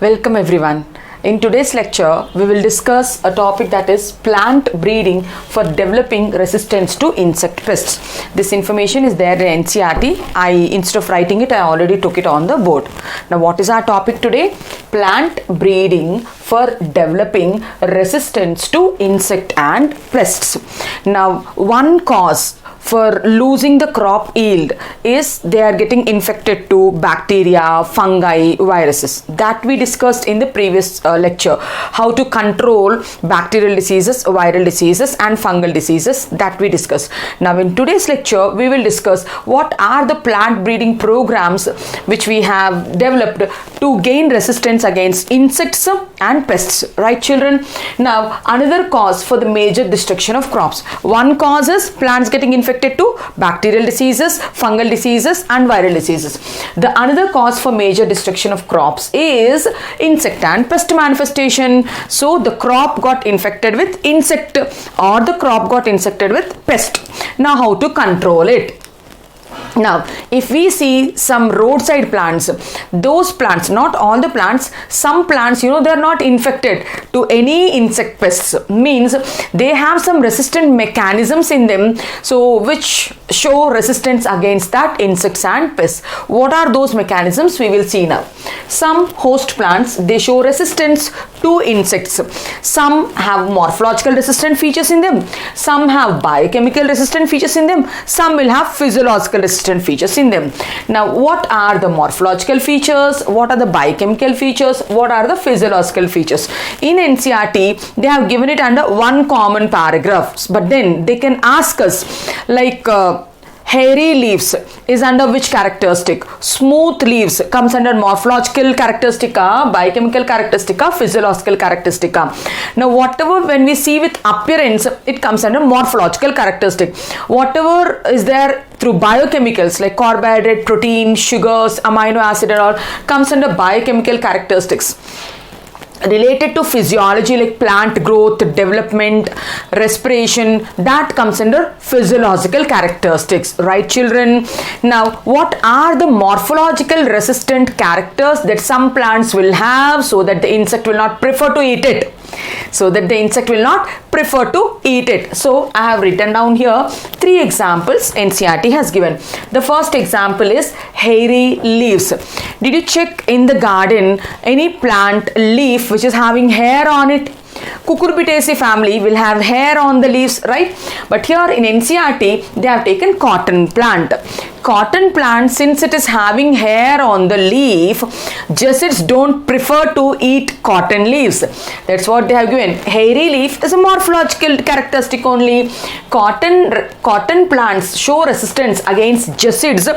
Welcome everyone. In today's lecture, we will discuss a topic that is plant breeding for developing resistance to insect pests. This information is there in NCERT. Instead of writing it, I already took it on the board. Now, what is our topic today? Plant breeding for developing resistance to insect and pests. Now, one cause for losing the crop yield is they are getting infected to bacteria, fungi, viruses. That we discussed in the previous lecture. How to control bacterial diseases, viral diseases and fungal diseases, that we discussed. Now in today's lecture, we will discuss what are the plant breeding programs which we have developed to gain resistance against insects and pests. Right, children? Now another cause for the major destruction of crops. One cause is plants getting infected to bacterial diseases, fungal diseases and viral diseases. The another cause for major destruction of crops is insect and pest manifestation. So the crop got infected with insect or the crop got infected with pest. Now how to control it? Now, if we see some roadside plants, those plants, not all the plants, some plants, they are not infected to any insect pests. Means they have some resistant mechanisms in them, so which show resistance against that insects and pests. What are those mechanisms? We will see now. Some host plants, they show resistance to insects. Some have morphological resistant features in them. Some have biochemical resistant features in them. Some will have physiological resistant features in them. Now, what are the morphological features? What are the biochemical features? What are the physiological features? In NCERT, they have given it under one common paragraph. But then they can ask us like hairy leaves is under which characteristic? Smooth leaves comes under morphological characteristica, biochemical characteristica, physiological characteristica. Now whatever when we see with appearance, it comes under morphological characteristic. Whatever is there through biochemicals like carbohydrate, protein, sugars, amino acid and all comes under biochemical characteristics. Related to physiology like plant growth, development, respiration, that comes under physiological characteristics. Right, children? Now, what are the morphological resistant characters that some plants will have so that the insect will not prefer to eat it? So that the insect will not prefer to eat it. So I have written down here 3 examples NCERT has given. The first example is hairy leaves. Did you check in the garden any plant leaf which is having hair on it? Cucurbitaceae family will have hair on the leaves, right? But here in NCERT, they have taken cotton plant. Cotton plant, since it is having hair on the leaf, Jesuits don't prefer to eat cotton leaves. That's what they have given. Hairy leaf is a morphological characteristic only. Cotton plants show resistance against Jesuits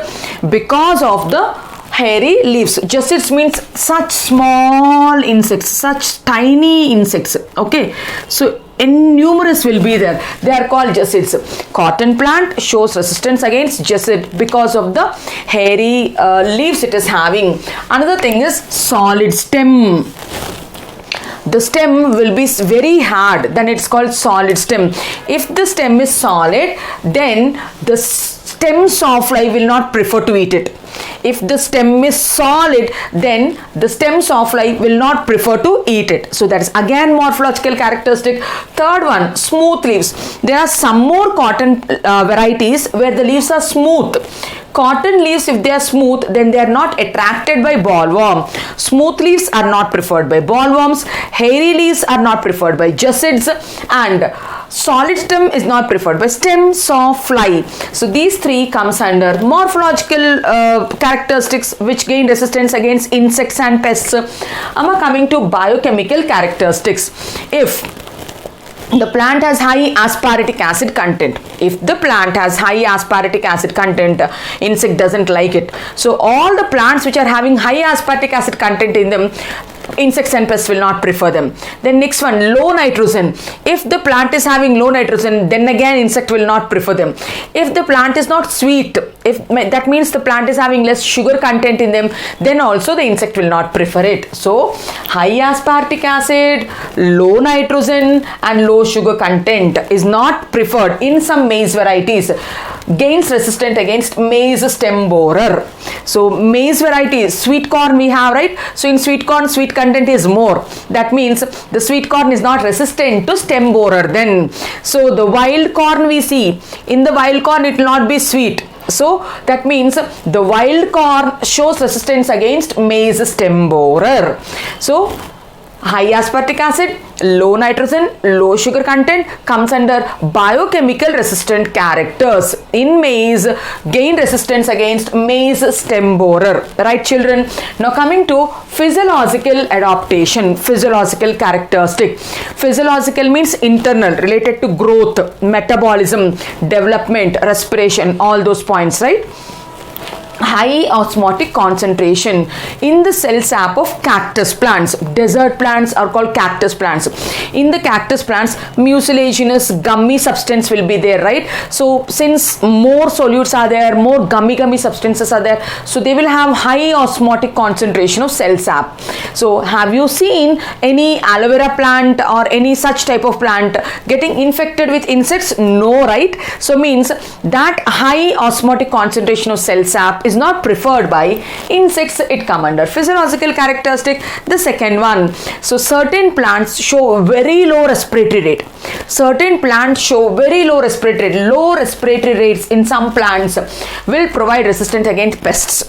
because of the hairy leaves. Jesuits means such small insects, such tiny insects. Okay, so numerous will be there. They are called Jesuits. Cotton plant shows resistance against Jesuit because of the hairy leaves it is having. Another thing is solid stem. The stem will be very hard, then it's called solid stem. If the stem is solid, then the stem sawfly will not prefer to eat it. If the stem is solid, then the stem sawfly will not prefer to eat it. So that is again morphological characteristic. Third one, smooth leaves. There are some more cotton varieties where the leaves are smooth. Cotton leaves, if they are smooth, then they are not attracted by bollworm. Smooth leaves are not preferred by bollworms. Hairy leaves are not preferred by Jesuits, and solid stem is not preferred by stem sawfly. So these 3 comes under morphological characteristics which gain resistance against insects and pests. Coming to biochemical characteristics. If the plant has high aspartic acid content. If the plant has high aspartic acid content, insect doesn't like it. So all the plants which are having high aspartic acid content in them, insects and pests will not prefer them. Then next one, low nitrogen. If the plant is having low nitrogen, then again insect will not prefer them. If the plant is not sweet, if that means the plant is having less sugar content in them, then also the insect will not prefer it. So high aspartic acid, low nitrogen and low sugar content is not preferred in some maize varieties. gains resistant against maize stem borer. So maize variety, sweet corn we have, right? So in sweet corn, sweet content is more. That means the sweet corn is not resistant to stem borer then. So the wild corn we see, in the wild corn it will not be sweet. So that means the wild corn shows resistance against maize stem borer. So high aspartic acid, low nitrogen, low sugar content comes under biochemical resistant characters. In maize, gain resistance against maize stem borer. Right, children? Now coming to physiological adaptation, physiological characteristic. Physiological means internal, related to growth, metabolism, development, respiration, all those points, right? High osmotic concentration in the cell sap of cactus plants. Desert plants are called cactus plants. In the cactus plants, mucilaginous gummy substance will be there, right? So since more solutes are there, more gummy substances are there, so they will have high osmotic concentration of cell sap. So have you seen any aloe vera plant or any such type of plant getting infected with insects? No, right? So means that high osmotic concentration of cell sap is not preferred by insects. It come under physiological characteristic. The second one, so certain plants show very low respiratory rate. Certain plants show very low respiratory rate. Low respiratory rates in some plants will provide resistance against pests.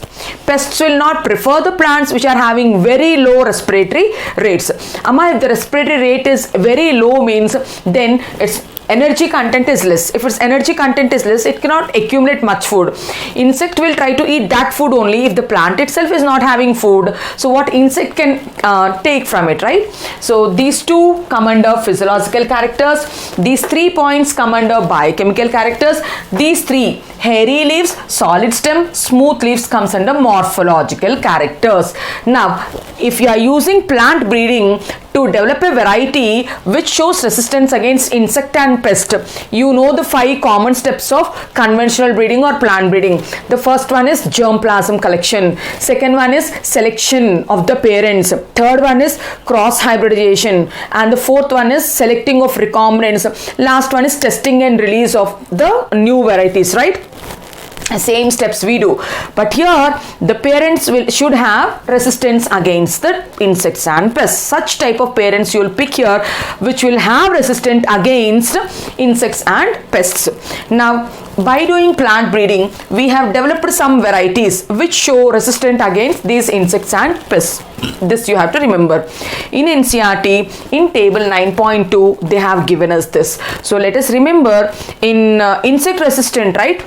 Pests will not prefer the plants which are having very low respiratory rates. Amma, if the respiratory rate is very low means then its energy content is less. If its energy content is less, it cannot accumulate much food. Insect will try to eat that food only if the plant itself is not having food. So what insect can take from it, right? So these two come under physiological characters. These 3 points come under biochemical characters. These 3, hairy leaves, solid stem, smooth leaves, comes under morphological characters. Now, if you are using plant breeding to develop a variety which shows resistance against insect and pest, you know the 5 common steps of conventional breeding or plant breeding. The first one is germplasm collection. Second one is selection of the parents. Third one is cross hybridization. And the fourth one is selecting of recombinants. Last one is testing and release of the new varieties, right? Same steps we do, but here the parents should have resistance against the insects and pests. Such type of parents you will pick here which will have resistance against insects and pests. Now by doing plant breeding, we have developed some varieties which show resistant against these insects and pests. This you have to remember. In NCERT, in table 9.2, they have given us this. So let us remember, in insect resistant, right?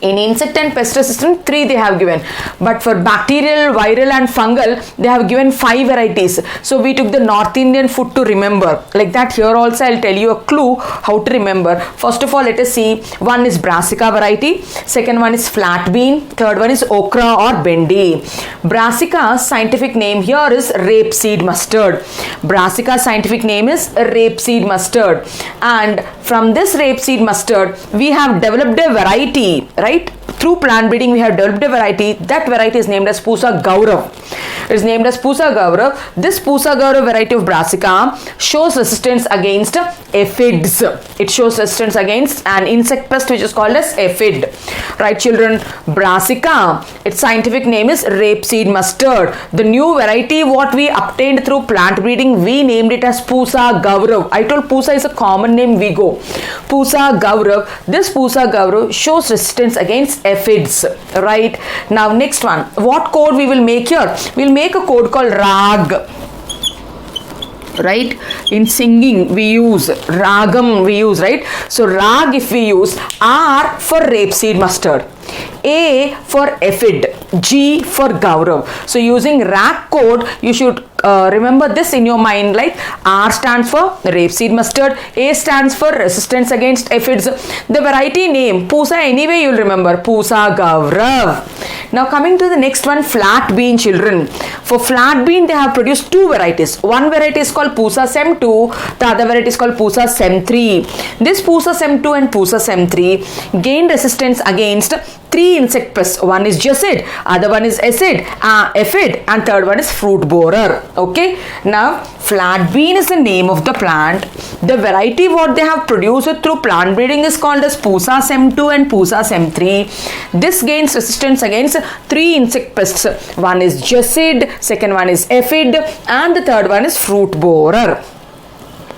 In insect and pest resistant, 3 they have given, but for bacterial, viral and fungal, they have given 5 varieties. So we took the North Indian food to remember. Like that, here also I'll tell you a clue how to remember. First of all, let us see. One is Brassica variety. Second one is flat bean. Third one is okra or bendi. Brassica's scientific name here is rapeseed mustard. Brassica's scientific name is rapeseed mustard. And from this rapeseed mustard, we have developed a variety, right? Through plant breeding, we have developed a variety. That variety is named as Pusa Gaurav. It is named as Pusa Gaurav. This Pusa Gaurav variety of Brassica shows resistance against aphids. It shows resistance against an insect pest which is called as aphid. Right, children? Brassica, its scientific name is rapeseed mustard. The new variety what we obtained through plant breeding, we named it as Pusa Gaurav. I told Pusa is a common name we go. Pusa Gaurav. This Pusa Gaurav shows resistance against aphids. Right. Now next one. What code we will make here? We will make a code called RAG. Right, in singing we use ragam, we use, right? So rag, if we use, R for rapeseed mustard, A for aphid, G for Gaurav. So using rag code, you should remember this in your mind, like R stands for rapeseed mustard, A stands for resistance against aphids. The variety name Pusa, anyway you will remember, Pusa Gaurav. Now coming to the next one, flat bean, children. For flat bean, they have produced 2 varieties. One variety is called Pusa Sem 2, the other variety is called Pusa Sem 3. This Pusa Sem 2 and Pusa Sem 3 gain resistance against three insect pests. One is Jessid, other one is Aphid, and third one is fruit borer. Okay. Now, flat bean is the name of the plant. The variety what they have produced through plant breeding is called as Pusa sem2 and Pusa sem3. This gains resistance against three insect pests. One is Jessid, second one is Aphid, and the third one is fruit borer.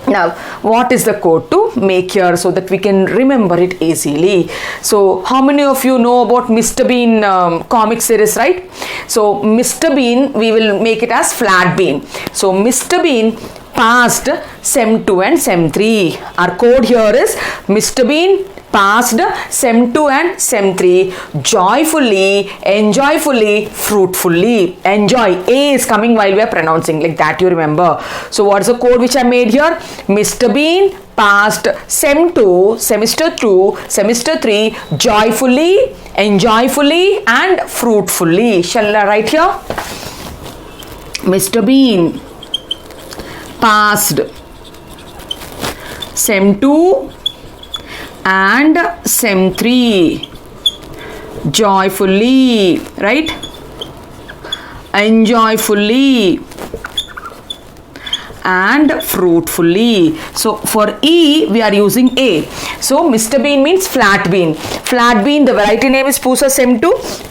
Now, what is the code to make here so that we can remember it easily? So, how many of you know about Mr. Bean comic series, right? So, Mr. Bean, we will make it as flat bean. So, Mr. Bean passed sem2 and sem3. Our code here is Mr. Bean passed sem2 and sem3 joyfully, enjoyfully, fruitfully. Enjoy. A is coming while we are pronouncing, like that you remember. So what is the code which I made here? Mr. Bean passed sem2, semester 2, semester 3 joyfully, enjoyfully and fruitfully. Shall I write here? Mr. Bean passed sem2 and sem3 joyfully, right? Enjoyfully and fruitfully. So for E we are using A. So Mr. Bean means flat bean. Flat bean, the variety name is Pusa sem2,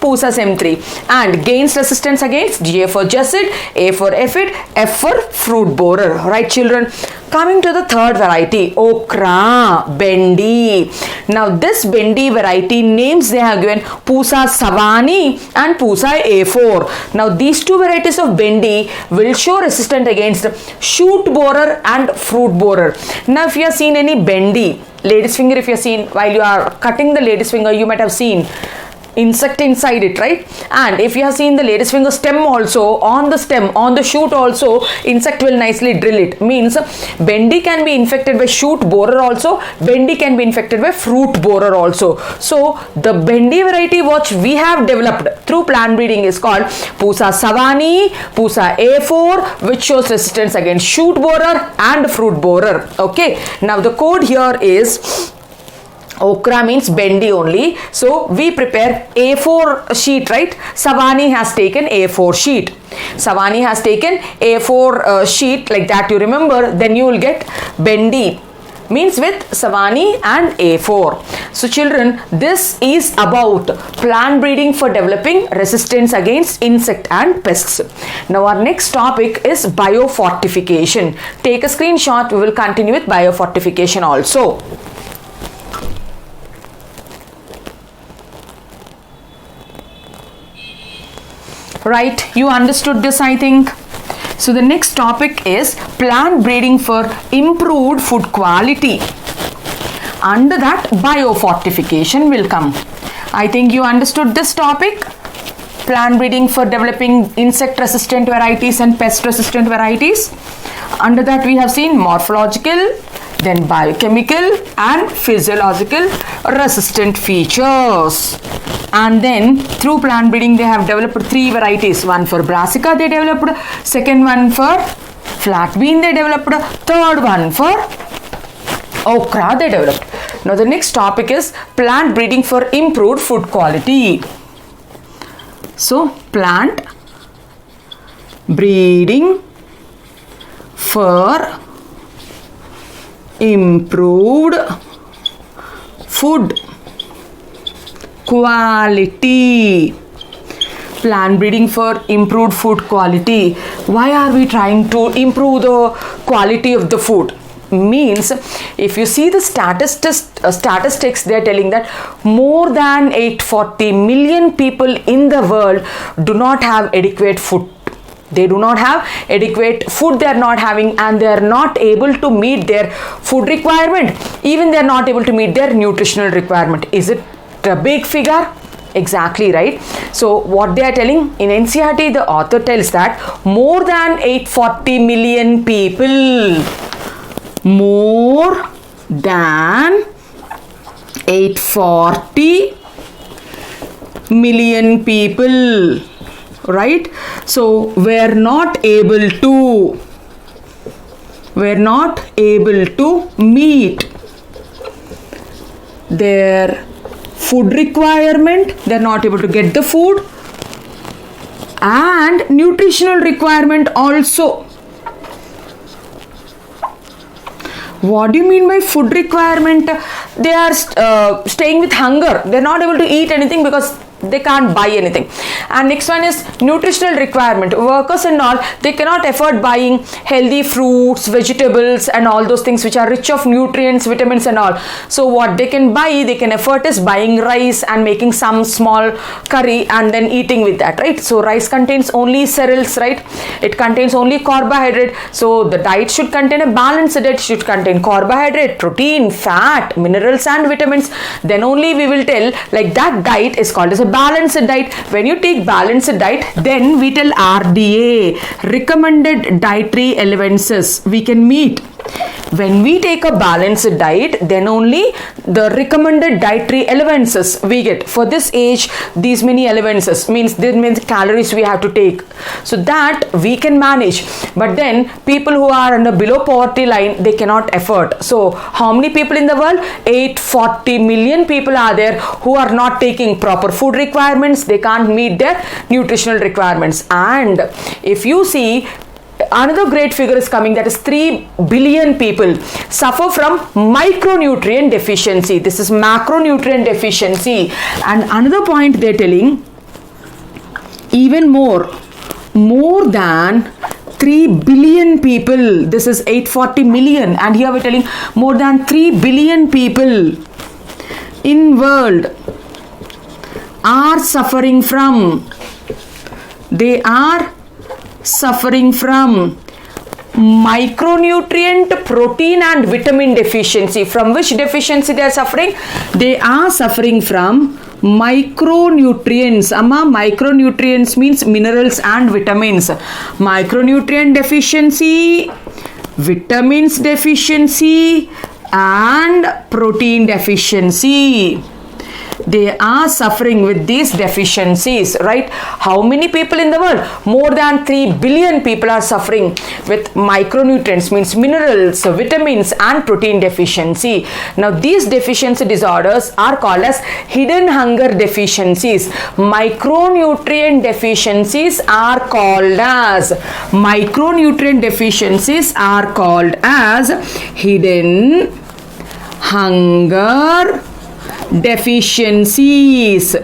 Pusa sem3, and gains resistance against J for Jessid, A for Aphid, F for fruit borer. Right, children? Coming to the third variety, okra, bendi. Now this bendi variety names they have given Pusa savani and Pusa A4. Now these two varieties of bendi will show resistance against shoot borer and fruit borer. Now if you have seen any bendi, lady's finger, if you have seen while you are cutting the lady's finger, you might have seen insect inside it, right? And if you have seen the lady's finger stem also, on the stem, on the shoot also, insect will nicely drill it. Means bendi can be infected by shoot borer also, bendi can be infected by fruit borer also. So the bendi variety which we have developed through plant breeding is called Pusa savani, Pusa A4, which shows resistance against shoot borer and fruit borer. Okay. Now the code here is okra means bendi only. So we prepare A4 sheet, right? Savani has taken A4 sheet. Savani has taken A4 sheet, like that you remember. Then you will get bendi means with Savani and A4. So children, this is about plant breeding for developing resistance against insect and pests. Now our next topic is biofortification. Take a screenshot. We will continue with biofortification also. Right, you understood this, I think. So the next topic is plant breeding for improved food quality. Under that, biofortification will come. I think you understood this topic. Plant breeding for developing insect resistant varieties and pest resistant varieties. Under that we have seen morphological, then biochemical and physiological resistant features. And then through plant breeding they have developed three varieties. One for brassica they developed, second one for flat bean they developed, third one for okra they developed. Now the next topic is plant breeding for improved food quality. So plant breeding for improved food quality. Plant breeding for improved food quality. Why are we trying to improve the quality of the food? Means if you see the statistics, they are telling that more than 840 million people in the world do not have adequate food. They do not have adequate food, they are not having, and they are not able to meet their food requirement. Even they are not able to meet their nutritional requirement. Is it a big figure? Exactly, right? So what they are telling in NCERT, the author tells that more than 840 million people, more than 840 million people, right? So we're not able to meet their food requirement, they are not able to get the food, and nutritional requirement also. What do you mean by food requirement? They are staying with hunger. They are not able to eat anything because they can't buy anything. And next one is nutritional requirement. Workers and all, they cannot afford buying healthy fruits, vegetables and all those things which are rich of nutrients, vitamins and all. So what they can buy, they can afford is buying rice and making some small curry and then eating with that, right? So rice contains only cereals, right? It contains only carbohydrate. So the diet should contain a balanced diet, should contain carbohydrate, protein, fat, minerals and vitamins. Then only we will tell like that diet is called as a balanced diet. When you take balanced diet, then we tell RDA, recommended dietary allowances, we can meet. When we take a balanced diet, then only the recommended dietary allowances we get. For this age, these many allowances means calories we have to take. So that we can manage. But then people who are under below poverty line, they cannot afford. So how many people in the world? 840 million people are there who are not taking proper food requirements. They can't meet their nutritional requirements. And if you see, another great figure is coming, that is 3 billion people suffer from micronutrient deficiency. This is macronutrient deficiency. And another point they're telling, even more than 3 billion people, this is 840 million, and here we're telling more than 3 billion people in world are suffering from, they are suffering from micronutrient, protein and vitamin deficiency. From which deficiency they are suffering? They are suffering from micronutrients. Amma, micronutrients means minerals and vitamins. Micronutrient deficiency, vitamins deficiency and protein deficiency. They are suffering with these deficiencies, right? How many people in the world? More than 3 billion people are suffering with micronutrients, means minerals, vitamins and protein deficiency. Now these deficiency disorders are called as hidden hunger deficiencies. Micronutrient deficiencies are called as hidden hunger deficiencies.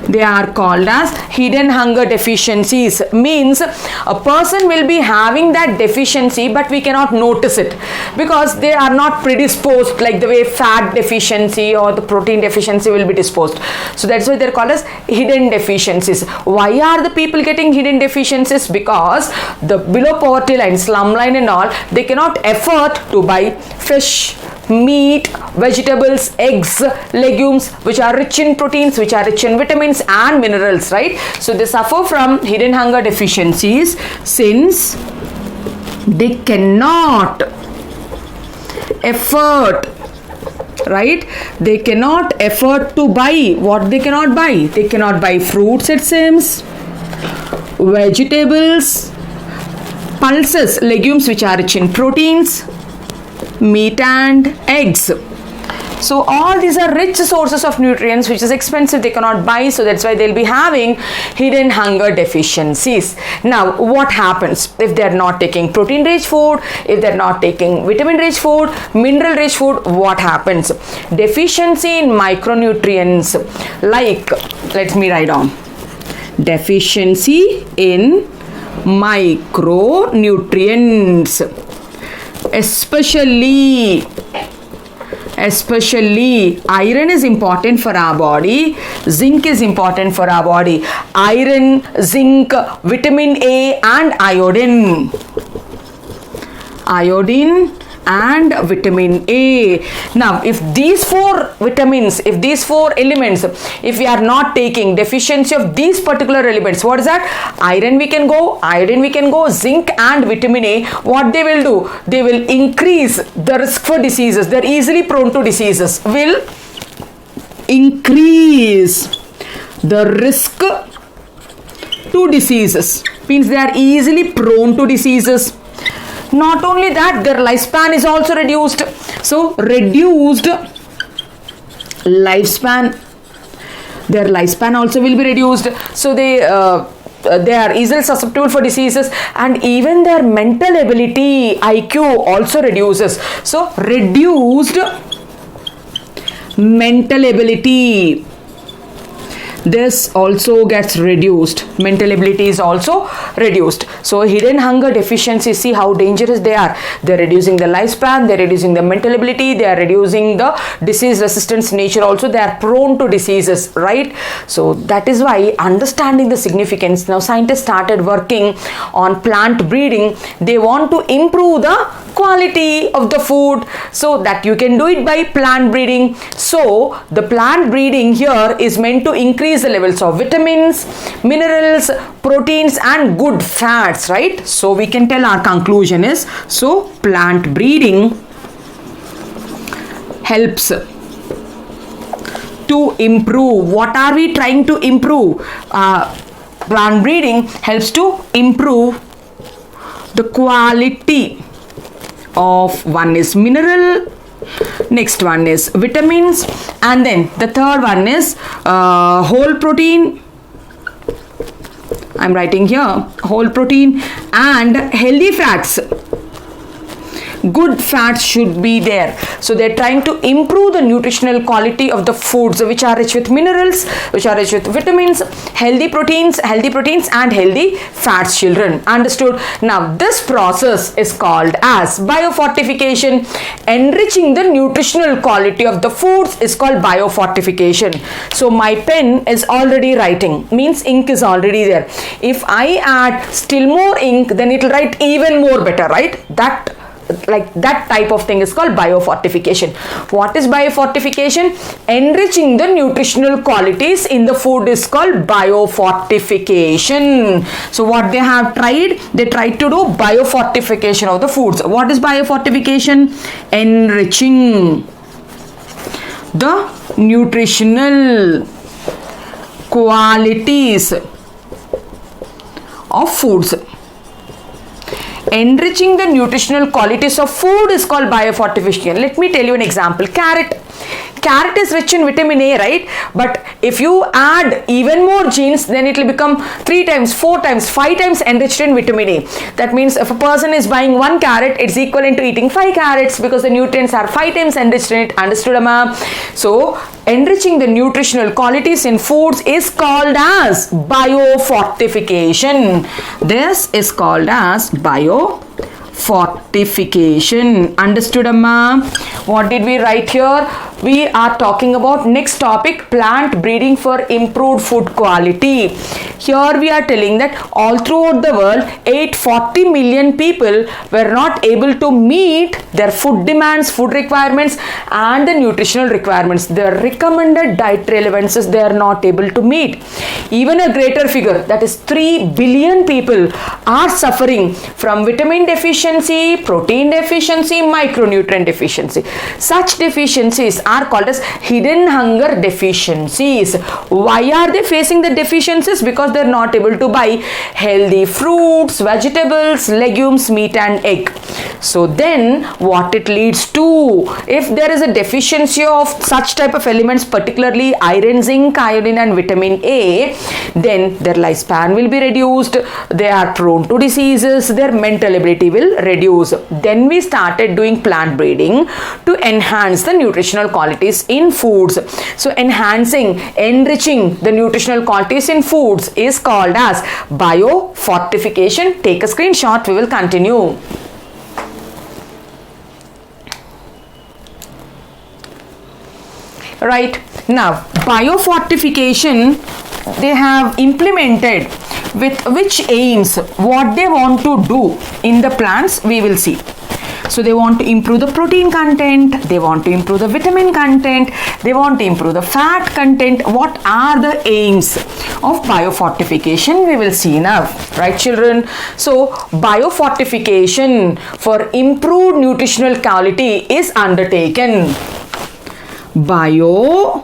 They are called as hidden hunger deficiencies. Means a person will be having that deficiency but we cannot notice it because they are not predisposed like the way fat deficiency or the protein deficiency will be disposed. So that's why they are called as hidden deficiencies. Why are the people getting hidden deficiencies? Because the below poverty line, slum line and all, they cannot afford to buy fish, meat, vegetables, eggs, legumes which are rich in proteins, which are rich in vitamins and minerals, right? So they suffer from hidden hunger deficiencies since they cannot afford, right? They cannot afford to buy. What they cannot buy? They cannot buy fruits, it seems, vegetables, pulses, legumes which are rich in proteins, meat and eggs. So all these are rich sources of nutrients which is expensive, they cannot buy, so that's why they'll be having hidden hunger deficiencies. Now what happens if they're not taking protein rich food, if they're not taking vitamin rich food, mineral rich food? What happens? Deficiency in micronutrients, like, let me write down, deficiency in micronutrients, especially iron is important for our body, zinc is important for our body. Iron, zinc, vitamin A and iodine and vitamin A. Now if these four vitamins, if these four elements, if we are not taking, deficiency of these particular elements, what is that? Iron we can go, iodine we can go, zinc and vitamin A, what they will do? They will increase the risk for diseases. They are easily prone to diseases. Will increase the risk to diseases. Means they are easily prone to diseases. Not only that, their lifespan is also reduced. So reduced lifespan, their lifespan also will be reduced. So they are easily susceptible for diseases, and even their mental ability, IQ, also reduces. So reduced mental ability, this also gets reduced. Mental ability is also reduced. So hidden hunger deficiency, see how dangerous they are. They're reducing the lifespan, they're reducing the mental ability, they are reducing the disease resistance nature also. They are prone to diseases, right? So that is why understanding the significance, now scientists started working on plant breeding. They want to improve the quality of the food, so that you can do it by plant breeding. So the plant breeding here is meant to increase the levels of vitamins, minerals, proteins and good fats, right? So we can tell our conclusion is, so plant breeding helps to improve. What are we trying to improve? Plant breeding helps to improve the quality of, one is mineral, next one is vitamins, and then the third one is whole protein. I'm writing here whole protein and healthy fats. Good fats should be there. So they're trying to improve the nutritional quality of the foods which are rich with minerals, which are rich with vitamins, healthy proteins and healthy fats, children. Understood? Now this process is called as biofortification. Enriching the nutritional quality of the foods is called biofortification. So my pen is already writing, means ink is already there. If I add still more ink, then it will write even more better, right? That type of thing is called biofortification. What is biofortification? Enriching the nutritional qualities in the food is called biofortification. So what they have tried? They tried to do biofortification of the foods. What is biofortification? Enriching the nutritional qualities of foods. Enriching the nutritional qualities of food is called biofortification. Let me tell you an example. Carrot is rich in vitamin A, right? But if you add even more genes, then it will become 3 times, 4 times, 5 times enriched in vitamin A. That means if a person is buying 1 carrot, it's equivalent to eating 5 carrots because the nutrients are 5 times enriched in it. Understood, Amma? So enriching the nutritional qualities in foods is called as biofortification. This is called as biofortification. Understood, Amma? What did we write here? We are talking about next topic, plant breeding for improved food quality. Here we are telling that all throughout the world, 840 million people were not able to meet their food demands, food requirements and the nutritional requirements. Their recommended diet relevances they are not able to meet. Even a greater figure, that is 3 billion people are suffering from vitamin deficiency, protein deficiency, micronutrient deficiency. Such deficiencies are called as hidden hunger deficiencies. Why are they facing the deficiencies? Because they are not able to buy healthy fruits, vegetables, legumes, meat and egg. So then what it leads to, if there is a deficiency of such type of elements, particularly iron, zinc, iodine and vitamin A, then their lifespan will be reduced, they are prone to diseases, their mental ability will reduce. Then we started doing plant breeding to enhance the nutritional qualities in foods. So enriching the nutritional qualities in foods is called as biofortification. Take a screenshot, we will continue. Right, now biofortification they have implemented with which aims, what they want to do in the plants, we will see. So they want to improve the protein content, they want to improve the vitamin content, they want to improve the fat content. What are the aims of biofortification? We will see now, right, children? So biofortification for improved nutritional quality is undertaken. Biofortification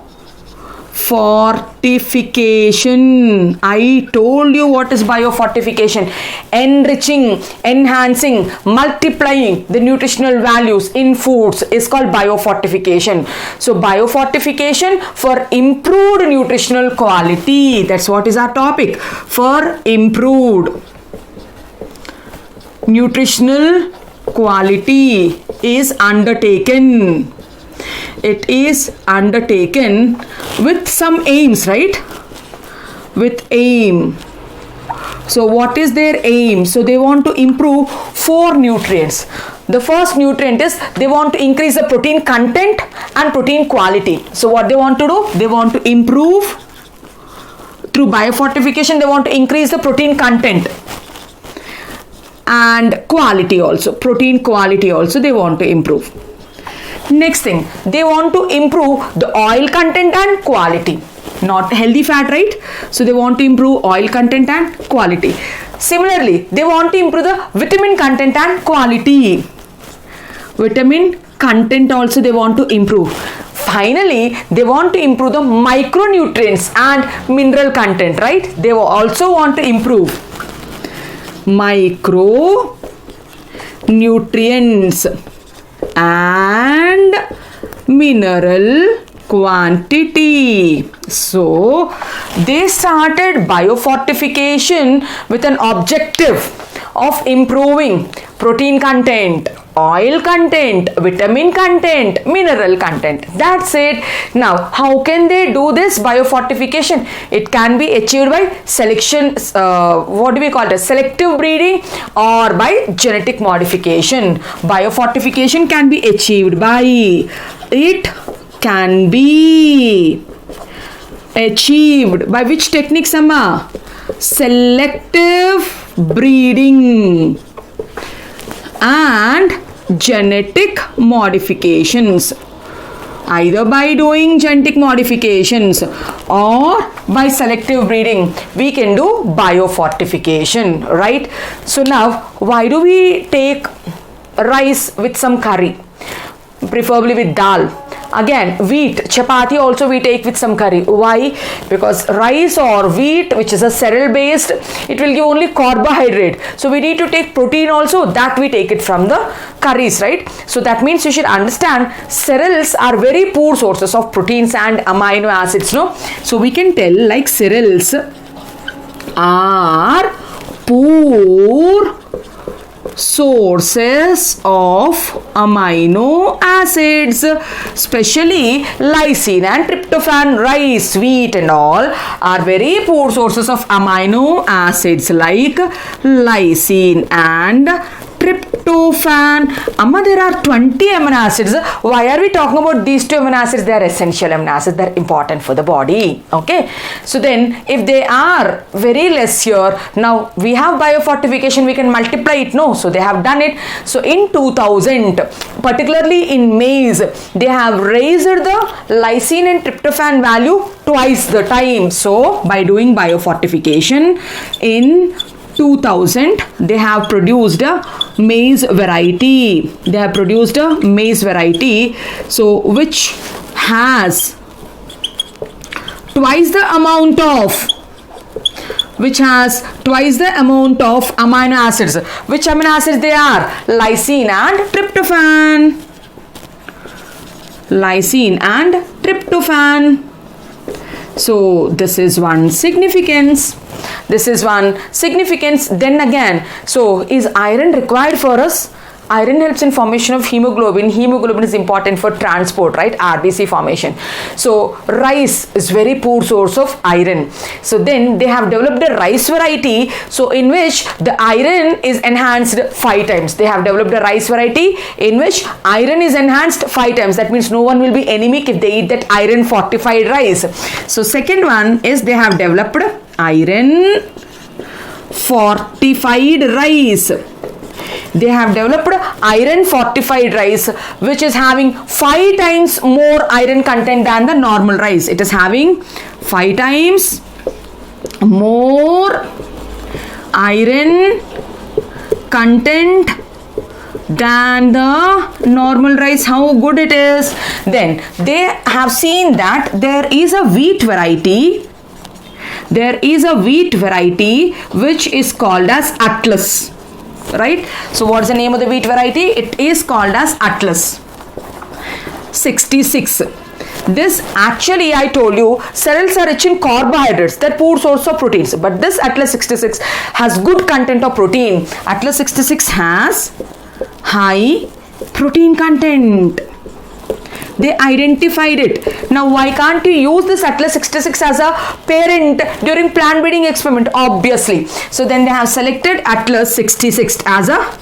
Biofortification. I told you what is biofortification. Enriching, enhancing, multiplying the nutritional values in foods is called biofortification. So biofortification for improved nutritional quality. That's what is our topic. For improved nutritional quality is undertaken. It is undertaken with some aims, right? With aim. So what is their aim? So they want to improve 4 nutrients. The first nutrient is they want to increase the protein content and protein quality. So what they want to do? They want to improve through biofortification. They want to increase the protein content and quality also. Protein quality also they want to improve. Next thing, they want to improve the oil content and quality. Not healthy fat, right? So they want to improve oil content and quality. Similarly, they want to improve the vitamin content and quality. Vitamin content also they want to improve. Finally, they want to improve the micronutrients and mineral content, right? They also want to improve micronutrients and mineral quantity. So they started biofortification with an objective of improving protein content, oil content, vitamin content, mineral content. That's it. Now, how can they do this biofortification? It can be achieved by selection, what do we call it? Selective breeding or by genetic modification. Biofortification can be achieved by, it can be achieved by which techniques, Amma? Selective breeding and genetic modifications. Either by doing genetic modifications or by selective breeding, we can do biofortification, right? So now, why do we take rice with some curry? Preferably with dal. Again, wheat, chapati also we take with some curry. Why? Because rice or wheat, which is a cereal based, it will give only carbohydrate. So we need to take protein also, that we take it from the curries, right? So that means you should understand cereals are very poor sources of proteins and amino acids, no? So we can tell like cereals are poor sources of amino acids, especially lysine and tryptophan. Rice, wheat and all are very poor sources of amino acids like lysine and tryptophan. Amma, there are 20 amino acids. Why are we talking about these 2 amino acids? They are essential amino acids. They are important for the body. Okay. So then if they are very less here, now we have biofortification, we can multiply it. No. So they have done it. So in 2000, particularly in maize, they have raised the lysine and tryptophan value twice the time. So by doing biofortification in 2000, they have produced a maize variety. They have produced a maize variety, so which has twice the amount of amino acids. Which amino acids they are? Lysine and tryptophan. Lysine and tryptophan. So this is one significance. This is one significance. Then again, so is iron required for us? Iron helps in formation of hemoglobin. Hemoglobin is important for transport, right? RBC formation. So rice is very poor source of iron. So then they have developed a rice variety, so in which the iron is enhanced 5 times. They have developed a rice variety in which iron is enhanced 5 times. That means no one will be anemic if they eat that iron fortified rice. So second one is they have developed iron fortified rice. They have developed iron fortified rice, which is having 5 times more iron content than the normal rice. It is having 5 times more iron content than the normal rice. How good it is. Then they have seen that there is a wheat variety. There is a wheat variety which is called as Atlas. Right? So what's the name of the wheat variety? It is called as Atlas 66. This actually, I told you, cereals are rich in carbohydrates, that poor source of proteins. But this Atlas 66 has good content of protein. Atlas 66 has high protein content. They identified it. Now, why can't you use this Atlas 66 as a parent during plant breeding experiment? Obviously. So then they have selected Atlas 66 as a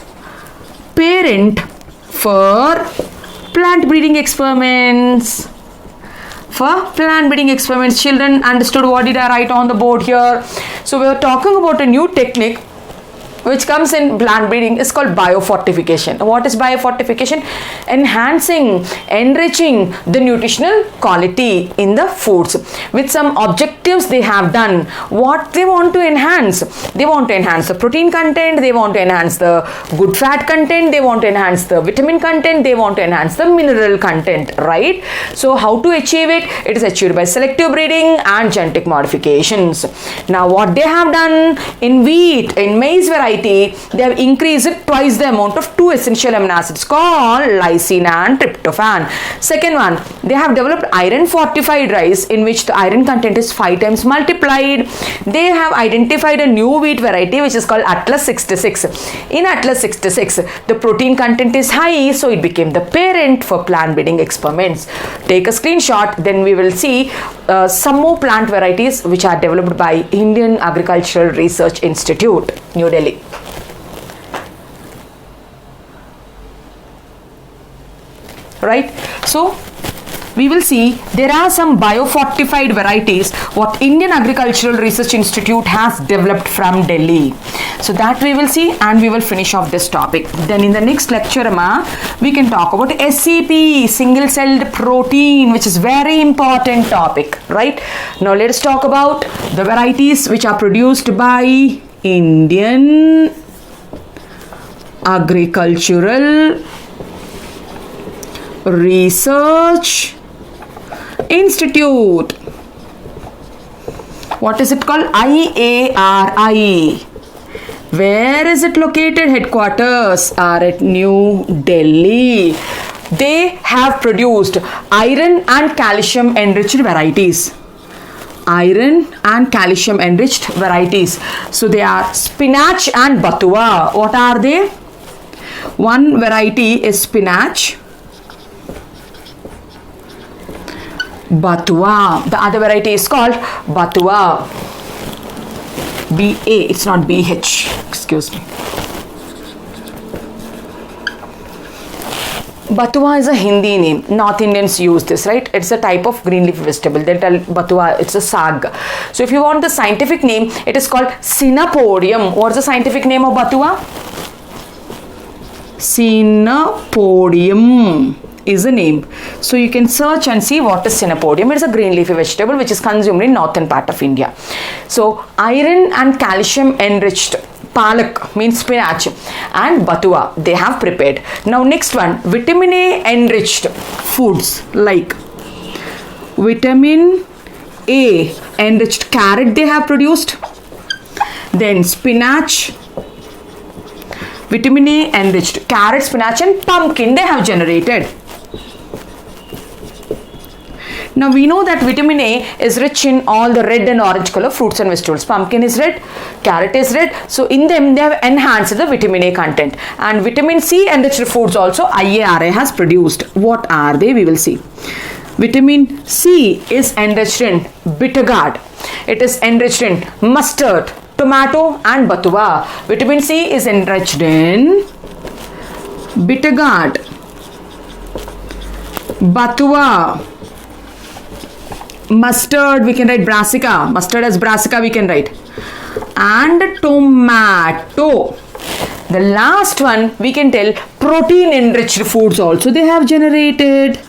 parent for plant breeding experiments. For plant breeding experiments, children understood what did I write on the board here. So we are talking about a new technique which comes in plant breeding is called biofortification. What is biofortification? Enhancing, enriching the nutritional quality in the foods with some objectives they have done. What they want to enhance? They want to enhance the protein content, they want to enhance the good fat content, they want to enhance the vitamin content, they want to enhance the mineral content, right? So how to achieve it? It is achieved by selective breeding and genetic modifications. Now what they have done in wheat, in maize variety, they have increased it twice the amount of two essential amino acids called lysine and tryptophan. Second one, they have developed iron fortified rice in which the iron content is 5 times multiplied. They have identified a new wheat variety which is called Atlas 66. In Atlas 66, the protein content is high, so it became the parent for plant breeding experiments. Take a screenshot, then we will see some more plant varieties which are developed by Indian Agricultural Research Institute, New Delhi. Right? So we will see there are some biofortified varieties what Indian Agricultural Research Institute has developed from Delhi. So that we will see and we will finish off this topic. Then in the next lecture, we can talk about SCP, single celled protein, which is very important topic, right? Now let us talk about the varieties which are produced by Indian Agricultural Research Institute. What is it called? IARI. Where is it located? Headquarters are at New Delhi. They have produced iron and calcium enriched varieties. Iron and calcium enriched varieties. So they are spinach and batua. What are they? One variety is spinach, batua. The other variety is called batua. B-A, it's not B-H, excuse me. Batua is a Hindi name. North Indians use this, right? It's a type of green leafy vegetable. They tell batua, it's a sag. So if you want the scientific name, it is called Chenopodium. What's the scientific name of batua? Chenopodium is a name. So you can search and see what is Chenopodium. It is a green leafy vegetable which is consumed in northern part of India. So iron and calcium enriched palak means spinach and batua they have prepared. Now next one, vitamin A enriched foods like vitamin A enriched carrot they have produced. Then spinach, vitamin A enriched carrot, spinach and pumpkin they have generated. Now we know that vitamin A is rich in all the red and orange color fruits and vegetables. Pumpkin is red, carrot is red. So in them they have enhanced the vitamin A content. And vitamin C enriched foods also IARI has produced. What are they? We will see. Vitamin C is enriched in bitter gourd. It is enriched in mustard, tomato and batua. Vitamin C is enriched in bitter gourd, batua, mustard, we can write brassica, mustard as brassica we can write, and tomato. The last one we can tell protein enriched foods also they have generated.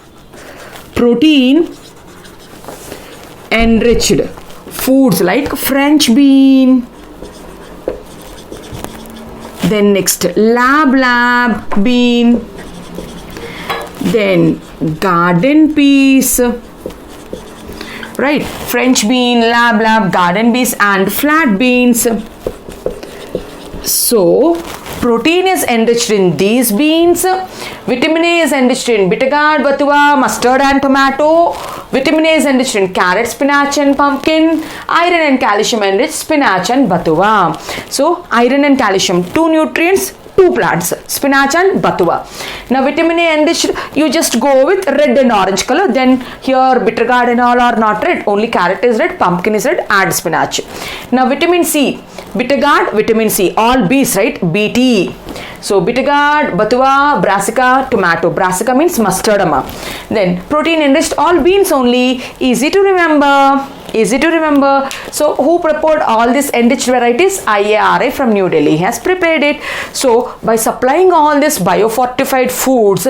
Protein enriched foods like French bean, Then next, lab bean. Then garden peas. Right, French bean, lab, garden beans and flat beans. So, protein is enriched in these beans. Vitamin A is enriched in bitter gourd, batua, mustard and tomato. Vitamin A is enriched in carrot, spinach and pumpkin. Iron and calcium enriched spinach and batua. So, iron and calcium, 2 nutrients, 2 plants, spinach and batua. Now vitamin A enriched, you just go with red and orange color. Then here bitter gourd and all are not red, only carrot is red, pumpkin is red, add spinach. Now vitamin C, bitter gourd, vitamin C, all B's, right, BT. So bitter gourd, batua, brassica, tomato. Brassica means mustardama. Then protein enriched, all beans only, easy to remember. Easy to remember. So who prepared all these enriched varieties? IARI from New Delhi has prepared it. So by supplying all these biofortified foods,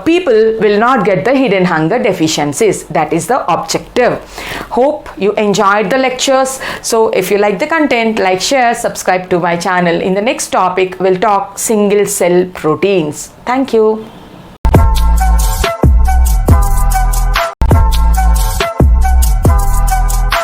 people will not get the hidden hunger deficiencies. That is the objective. Hope you enjoyed the lectures. So if you like the content, like, share, subscribe to my channel. In the next topic, we'll talk single cell proteins. Thank you.